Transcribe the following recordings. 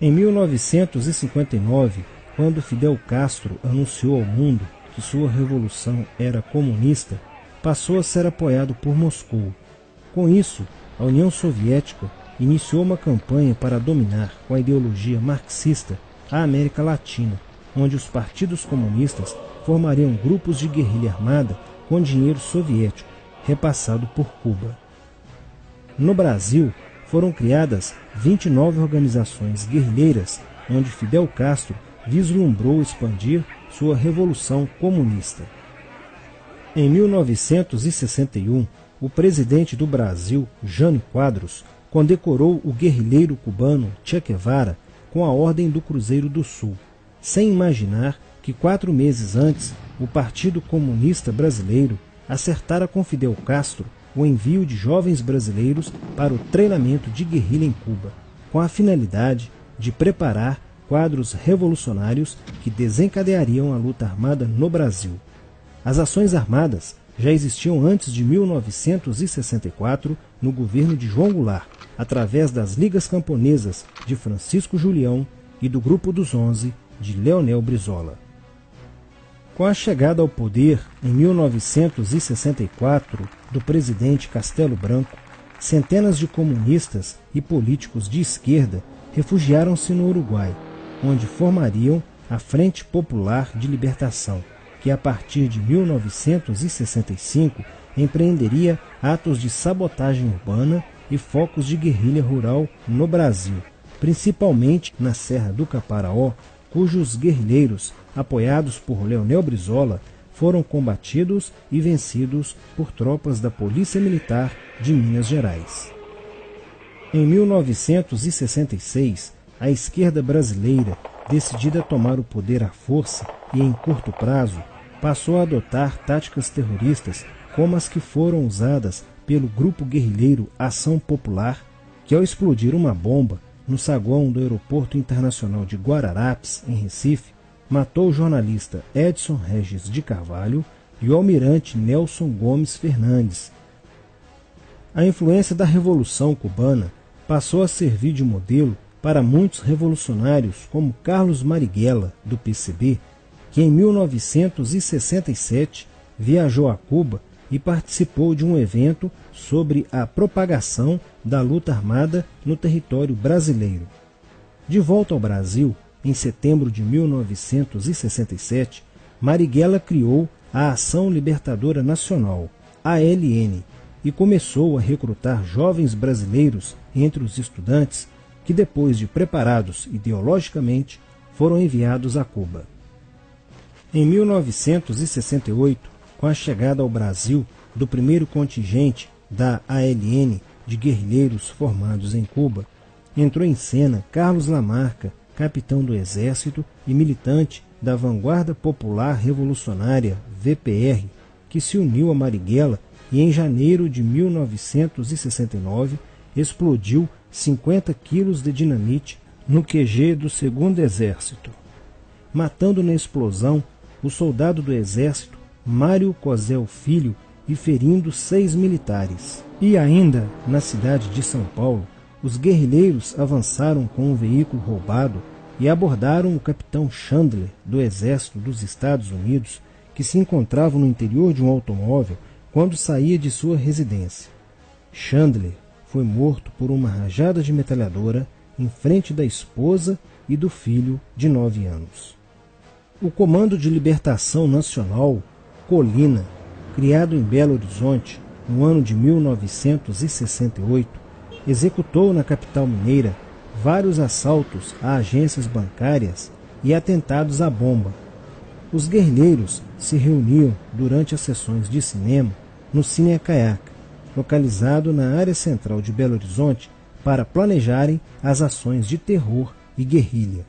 Em 1959, quando Fidel Castro anunciou ao mundo que sua revolução era comunista, passou a ser apoiado por Moscou. Com isso, a União Soviética iniciou uma campanha para dominar com a ideologia marxista a América Latina, onde os partidos comunistas formariam grupos de guerrilha armada com dinheiro soviético, repassado por Cuba. No Brasil, foram criadas 29 organizações guerrilheiras, onde Fidel Castro vislumbrou expandir sua revolução comunista. Em 1961, o presidente do Brasil, Jânio Quadros, condecorou o guerrilheiro cubano Che Guevara com a Ordem do Cruzeiro do Sul, sem imaginar que 4 meses antes o Partido Comunista Brasileiro acertara com Fidel Castro o envio de jovens brasileiros para o treinamento de guerrilha em Cuba, com a finalidade de preparar quadros revolucionários que desencadeariam a luta armada no Brasil. As ações armadas já existiam antes de 1964 no governo de João Goulart, através das Ligas Camponesas de Francisco Julião e do Grupo dos 11 de Leonel Brizola. Com a chegada ao poder, em 1964, do presidente Castelo Branco, centenas de comunistas e políticos de esquerda refugiaram-se no Uruguai, onde formariam a Frente Popular de Libertação, que a partir de 1965 empreenderia atos de sabotagem urbana e focos de guerrilha rural no Brasil, principalmente na Serra do Caparaó, cujos guerrilheiros, apoiados por Leonel Brizola, foram combatidos e vencidos por tropas da Polícia Militar de Minas Gerais. Em 1966, a esquerda brasileira, decidida a tomar o poder à força e em curto prazo, passou a adotar táticas terroristas como as que foram usadas pelo grupo guerrilheiro Ação Popular, que ao explodir uma bomba no saguão do Aeroporto Internacional de Guararapes, em Recife, matou o jornalista Edson Regis de Carvalho e o almirante Nelson Gomes Fernandes. A influência da Revolução Cubana passou a servir de modelo para muitos revolucionários como Carlos Marighella, do PCB, que em 1967 viajou a Cuba e participou de um evento sobre a propagação da luta armada no território brasileiro. De volta ao Brasil, em setembro de 1967, Marighella criou a Ação Libertadora Nacional, ALN, e começou a recrutar jovens brasileiros entre os estudantes que, depois de preparados ideologicamente, foram enviados a Cuba. Em 1968, com a chegada ao Brasil do primeiro contingente da ALN de guerrilheiros formados em Cuba, entrou em cena Carlos Lamarca, capitão do Exército e militante da Vanguarda Popular Revolucionária, VPR, que se uniu a Marighella e em janeiro de 1969 explodiu 50 quilos de dinamite no QG do 2º Exército, matando na explosão o soldado do Exército Mário Cosel Filho e ferindo 6 militares. E ainda, na cidade de São Paulo, os guerrilheiros avançaram com um veículo roubado e abordaram o capitão Chandler, do Exército dos Estados Unidos, que se encontrava no interior de um automóvel quando saía de sua residência. Chandler foi morto por uma rajada de metralhadora em frente da esposa e do filho de 9 anos. O Comando de Libertação Nacional, Colina, criado em Belo Horizonte no ano de 1968, executou na capital mineira vários assaltos a agências bancárias e atentados à bomba. Os guerrilheiros se reuniam durante as sessões de cinema no Cine Acaiaca, localizado na área central de Belo Horizonte, para planejarem as ações de terror e guerrilha.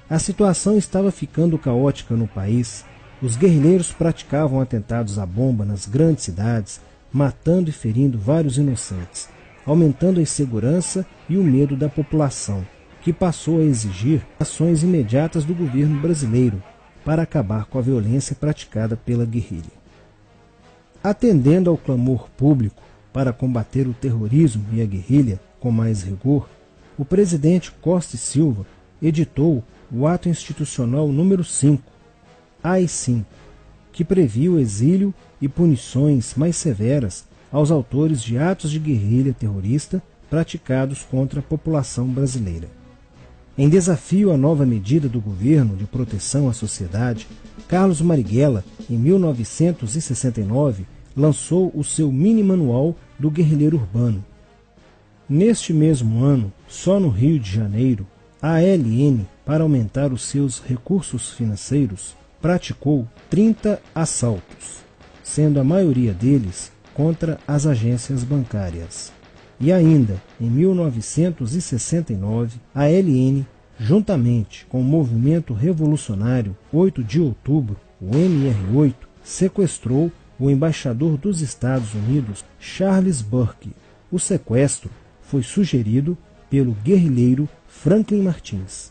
A situação estava ficando caótica no país. Os guerrilheiros praticavam atentados à bomba nas grandes cidades, matando e ferindo vários inocentes, aumentando a insegurança e o medo da população, que passou a exigir ações imediatas do governo brasileiro para acabar com a violência praticada pela guerrilha. Atendendo ao clamor público para combater o terrorismo e a guerrilha com mais rigor, o presidente Costa e Silva editou o Ato Institucional número 5, AI-5, que previa o exílio e punições mais severas aos autores de atos de guerrilha terrorista praticados contra a população brasileira. Em desafio à nova medida do governo de proteção à sociedade, Carlos Marighella, em 1969, lançou o seu mini-manual do guerrilheiro urbano. Neste mesmo ano, só no Rio de Janeiro, a ALN, para aumentar os seus recursos financeiros, praticou 30 assaltos, sendo a maioria deles contra as agências bancárias. E ainda, em 1969, a ALN, juntamente com o movimento revolucionário 8 de outubro, o MR8, sequestrou o embaixador dos Estados Unidos, Charles Burke. O sequestro foi sugerido pelo guerrilheiro Franklin Martins.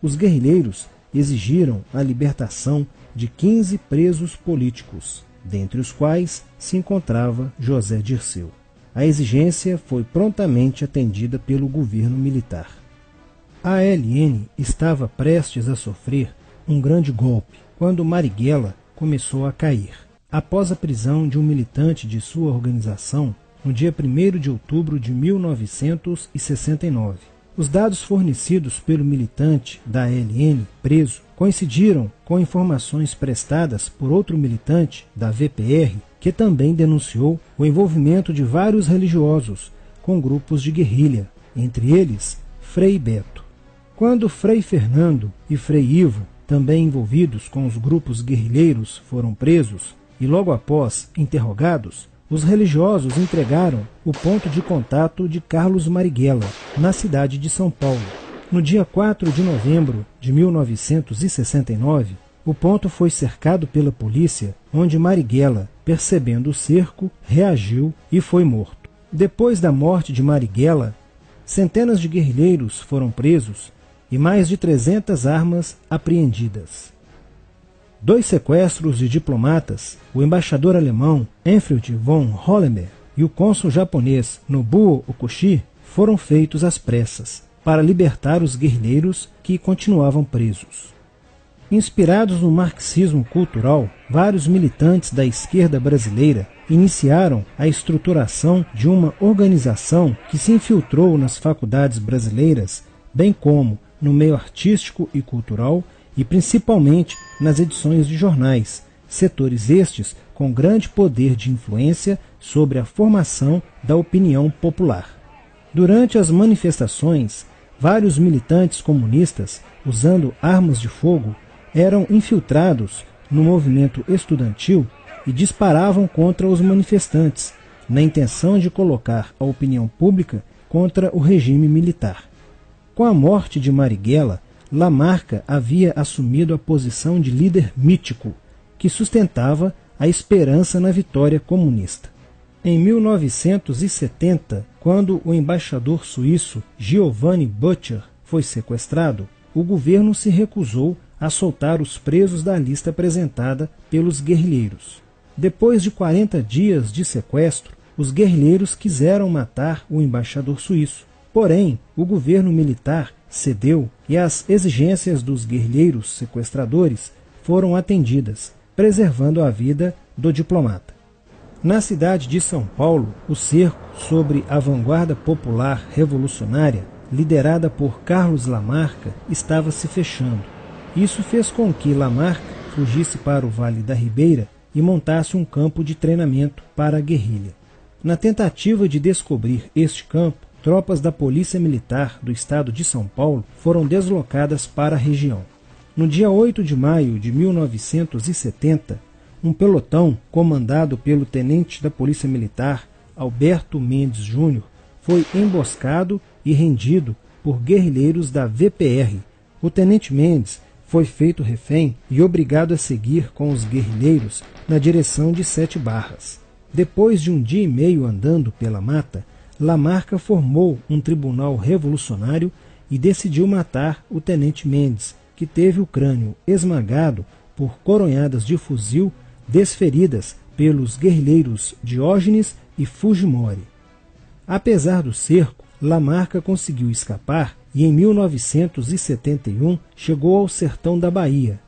Os guerrilheiros exigiram a libertação de 15 presos políticos, dentre os quais se encontrava José Dirceu. A exigência foi prontamente atendida pelo governo militar. A ALN estava prestes a sofrer um grande golpe quando Marighella começou a cair. Após a prisão de um militante de sua organização, no dia 1º de outubro de 1969. Os dados fornecidos pelo militante da ALN preso coincidiram com informações prestadas por outro militante da VPR, que também denunciou o envolvimento de vários religiosos com grupos de guerrilha, entre eles Frei Beto. Quando Frei Fernando e Frei Ivo, também envolvidos com os grupos guerrilheiros, foram presos e logo após interrogados, os religiosos entregaram o ponto de contato de Carlos Marighella, na cidade de São Paulo. No dia 4 de novembro de 1969, o ponto foi cercado pela polícia, onde Marighella, percebendo o cerco, reagiu e foi morto. Depois da morte de Marighella, centenas de guerrilheiros foram presos e mais de 300 armas apreendidas. 2 sequestros de diplomatas, o embaixador alemão Enfield von Hollenberg e o cônsul japonês Nobuo Okushi, foram feitos às pressas, para libertar os guerrilheiros que continuavam presos. Inspirados no marxismo cultural, vários militantes da esquerda brasileira iniciaram a estruturação de uma organização que se infiltrou nas faculdades brasileiras, bem como no meio artístico e cultural, e principalmente nas edições de jornais, setores estes com grande poder de influência sobre a formação da opinião popular. Durante as manifestações, vários militantes comunistas, usando armas de fogo, eram infiltrados no movimento estudantil e disparavam contra os manifestantes, na intenção de colocar a opinião pública contra o regime militar. Com a morte de Marighella, Lamarca havia assumido a posição de líder mítico, que sustentava a esperança na vitória comunista. Em 1970, quando o embaixador suíço Giovanni Butcher foi sequestrado, o governo se recusou a soltar os presos da lista apresentada pelos guerrilheiros. Depois de 40 dias de sequestro, os guerrilheiros quiseram matar o embaixador suíço. Porém, o governo militar cedeu e as exigências dos guerrilheiros sequestradores foram atendidas, preservando a vida do diplomata. Na cidade de São Paulo, o cerco sobre a vanguarda popular revolucionária, liderada por Carlos Lamarca, estava se fechando. Isso fez com que Lamarca fugisse para o Vale da Ribeira e montasse um campo de treinamento para a guerrilha. Na tentativa de descobrir este campo, tropas da Polícia Militar do estado de São Paulo foram deslocadas para a região. No dia 8 de maio de 1970, um pelotão comandado pelo tenente da Polícia Militar, Alberto Mendes Júnior, foi emboscado e rendido por guerrilheiros da VPR. O tenente Mendes foi feito refém e obrigado a seguir com os guerrilheiros na direção de 7 Barras. Depois de um dia e meio andando pela mata, Lamarca formou um tribunal revolucionário e decidiu matar o tenente Mendes, que teve o crânio esmagado por coronhadas de fuzil desferidas pelos guerrilheiros Diógenes e Fujimori. Apesar do cerco, Lamarca conseguiu escapar e em 1971 chegou ao sertão da Bahia.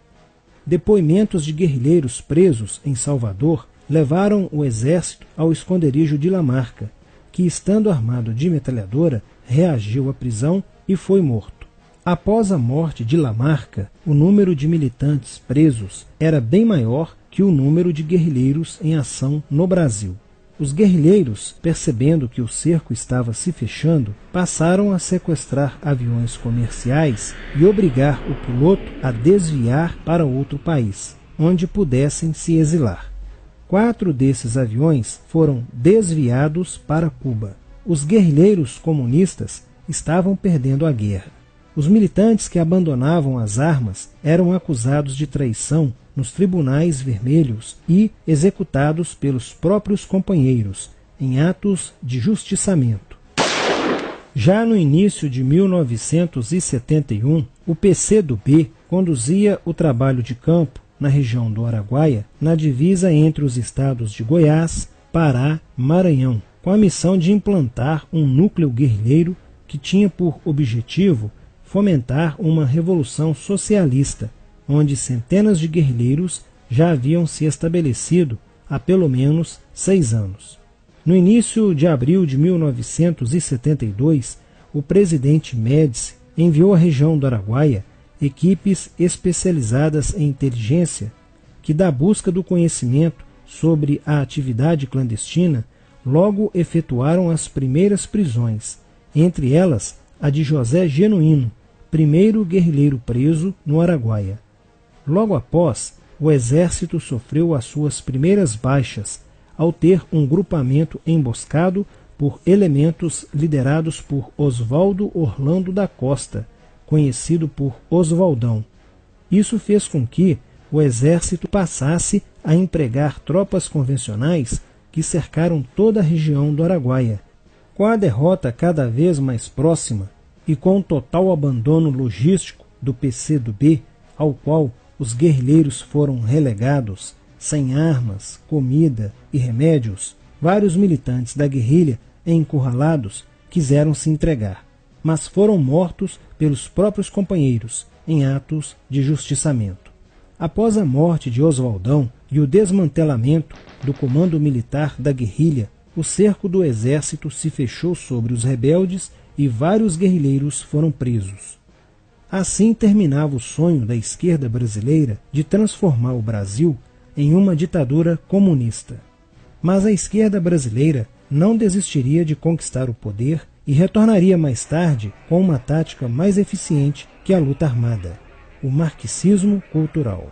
Depoimentos de guerrilheiros presos em Salvador levaram o exército ao esconderijo de Lamarca, que, estando armado de metralhadora, reagiu à prisão e foi morto. Após a morte de Lamarca, o número de militantes presos era bem maior que o número de guerrilheiros em ação no Brasil. Os guerrilheiros, percebendo que o cerco estava se fechando, passaram a sequestrar aviões comerciais e obrigar o piloto a desviar para outro país, onde pudessem se exilar. 4 desses aviões foram desviados para Cuba. Os guerrilheiros comunistas estavam perdendo a guerra. Os militantes que abandonavam as armas eram acusados de traição nos tribunais vermelhos e executados pelos próprios companheiros, em atos de justiçamento. Já no início de 1971, o PCdoB conduzia o trabalho de campo na região do Araguaia, na divisa entre os estados de Goiás, Pará e Maranhão, com a missão de implantar um núcleo guerrilheiro que tinha por objetivo fomentar uma revolução socialista, onde centenas de guerrilheiros já haviam se estabelecido há pelo menos 6 anos. No início de abril de 1972, o presidente Médici enviou à região do Araguaia equipes especializadas em inteligência que, da busca do conhecimento sobre a atividade clandestina, logo efetuaram as primeiras prisões, entre elas a de José Genuíno, primeiro guerrilheiro preso no Araguaia. Logo após, o exército sofreu as suas primeiras baixas, ao ter um grupamento emboscado por elementos liderados por Oswaldo Orlando da Costa, conhecido por Oswaldão. Isso fez com que o exército passasse a empregar tropas convencionais que cercaram toda a região do Araguaia. Com a derrota cada vez mais próxima e com o total abandono logístico do PCdoB, ao qual os guerrilheiros foram relegados, sem armas, comida e remédios, vários militantes da guerrilha, encurralados, quiseram se entregar, mas foram mortos pelos próprios companheiros em atos de justiçamento. Após a morte de Oswaldão e o desmantelamento do comando militar da guerrilha, o cerco do exército se fechou sobre os rebeldes e vários guerrilheiros foram presos. Assim terminava o sonho da esquerda brasileira de transformar o Brasil em uma ditadura comunista. Mas a esquerda brasileira não desistiria de conquistar o poder e retornaria mais tarde com uma tática mais eficiente que a luta armada: o marxismo cultural.